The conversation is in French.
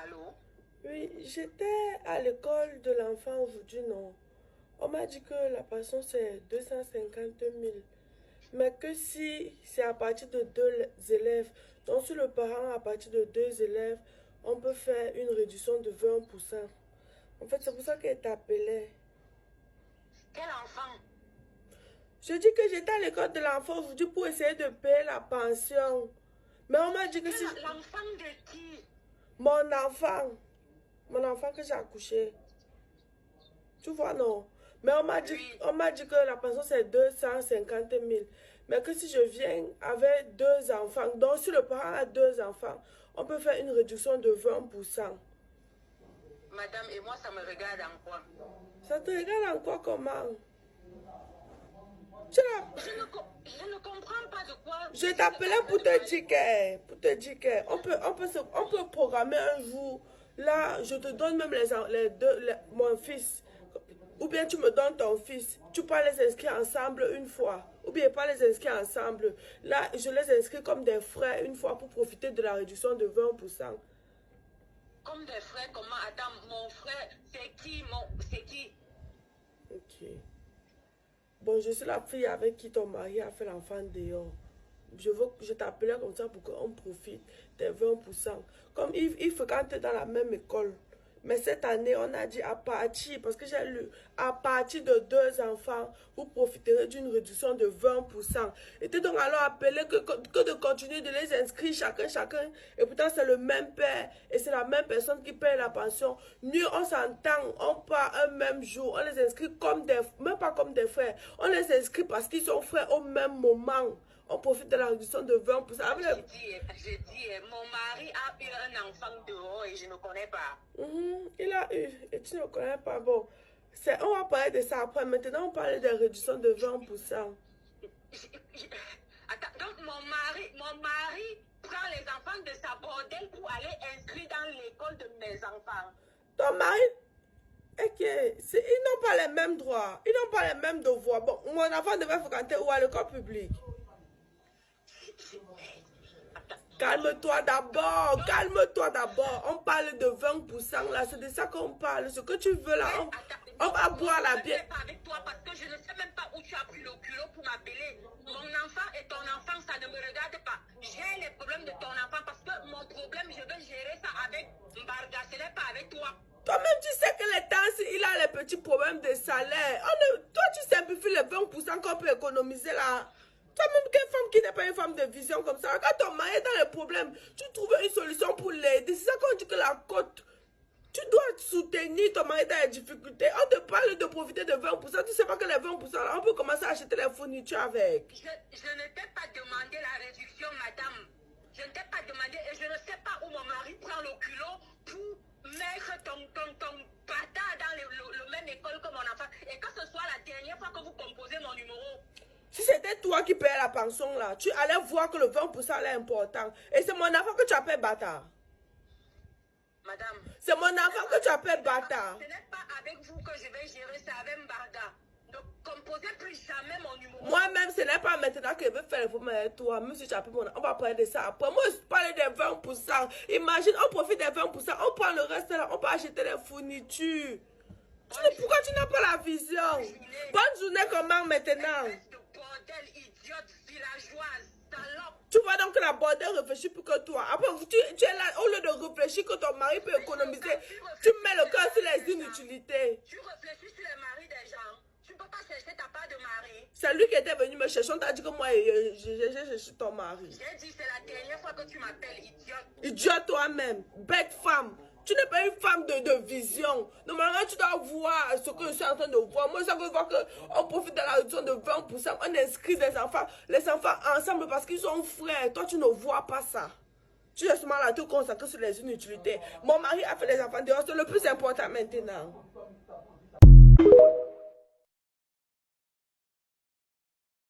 Allô? Oui, j'étais à l'école de l'enfant aujourd'hui, non. On m'a dit que la pension c'est 250 000. Mais que si c'est à partir de deux élèves, donc si le parent à partir de deux élèves, on peut faire une réduction de 20%. En fait, c'est pour ça qu'elle t'appelait. Quel enfant? Je dis que j'étais à l'école de l'enfant aujourd'hui pour essayer de payer la pension. Mais on m'a dit que si... L'enfant de qui? Mon enfant. Mon enfant que j'ai accouché. Tu vois, non? Mais Oui. on m'a dit que la pension c'est 250 000. Mais que si je viens avec deux enfants, donc si le parent a deux enfants, on peut faire une réduction de 20%. Madame, et moi, ça me regarde en quoi? Ça te regarde en quoi, comment? Je ne comprends pas de quoi. Je t'appelais pour te dire que on peut programmer un jour. Là, je te donne même mon fils. Ou bien tu me donnes ton fils. Tu peux les inscrire ensemble une fois. Ou bien pas les inscrire ensemble. Là, je les inscris comme des frères une fois pour profiter de la réduction de 20%. Comme des frères, comment? Attends, mon frère, c'est qui? C'est qui? Ok. Bon, je suis la fille avec qui ton mari a fait l'enfant dehors. Je t'appelais comme ça pour qu'on profite des 20%. Comme il fréquente dans la même école. Mais cette année, on a dit à partir, parce que j'ai lu, à partir de deux enfants, vous profiterez d'une réduction de 20%. Et tu donc alors appelé que de continuer de les inscrire chacun. Et pourtant, c'est le même père et c'est la même personne qui paye la pension. Mieux, on s'entend, on part un même jour, on les inscrit comme des, même pas comme des frères. On les inscrit parce qu'ils sont frères au même moment. On profite de la réduction de 20%. J'ai dit, mon mari a eu un enfant dehors et je ne connais pas. Il a eu, et tu ne connais pas. Bon, on va parler de ça après. Maintenant, on parle de réduction de 20%. Attends, donc mon mari prend les enfants de sa bordelle pour aller inscrire dans l'école de mes enfants. Ton mari, ok, ils n'ont pas les mêmes droits, ils n'ont pas les mêmes devoirs. Bon, mon enfant devait fréquenter ou à l'école publique. Calme-toi d'abord, on parle de 20% là, c'est de ça qu'on parle, ce que tu veux là, on va boire la bière. Je ne sais pas avec toi parce que je ne sais même pas où tu as pris le culot pour m'appeler. Mon enfant et ton enfant, ça ne me regarde pas. J'ai les problèmes de ton enfant parce que mon problème, je vais gérer ça avec Mbarga, ce n'est pas avec toi. Toi-même, tu sais que les temps, il a les petits problèmes de salaire. Toi, tu simplifies les 20% qu'on peut économiser là. Toi-même, quelle femme qui n'est pas une femme de vision comme ça? Quand ton mari est dans les problèmes, tu trouves une solution pour l'aider. C'est ça qu'on dit que la cote, tu dois soutenir ton mari dans les difficultés. On te parle de profiter de 20%. Tu sais pas que les 20%, là, on peut commencer à acheter les fournitures avec. Je ne t'ai pas demandé la réduction, madame. Je ne t'ai pas demandé et je ne sais pas où mon mari prend le culot pour mettre ton bâtard dans le même école que mon enfant. Et que ce soit la dernière fois que vous composez mon numéro. Si c'était toi qui payais la pension là, tu allais voir que le 20% est important. Et c'est mon enfant que tu appelles bâtard. Madame. C'est mon enfant que tu appelles bâtard. Ce n'est pas avec vous que je vais gérer ça, avec Mbarga. Ne composez plus jamais mon numéro. Moi-même, ce n'est pas maintenant que je vais faire le problème avec toi. Même si tu appelles mon enfant, on va parler de ça après. Moi, je parle des 20%. Imagine, on profite des 20%. On prend le reste là, on peut acheter les fournitures. Pourquoi tu n'as pas la vision? Bonne journée comment maintenant? Bordel, idiote, villageoise, salope. Tu vois donc que la bordel réfléchit plus que toi. Après, tu es là, au lieu de réfléchir que ton mari peut économiser, tu mets le cœur sur les inutilités. Tu réfléchis sur les maris des gens. Tu ne peux pas chercher ta part de mari. C'est lui qui était venu me chercher. On t'a dit que moi, j'ai cherché ton mari. J'ai dit, c'est la dernière fois que tu m'appelles idiote. Idiote toi-même, bête femme. Tu n'es pas une femme de vision. Normalement, tu dois voir ce que je suis en train de voir. Moi, ça veut voir qu'on profite de la réduction de 20%. On inscrit les enfants ensemble parce qu'ils sont frères. Toi, tu ne vois pas ça. Tu es seulement là, te consacrer sur les inutilités. Mon mari a fait les enfants dehors. C'est le plus important maintenant.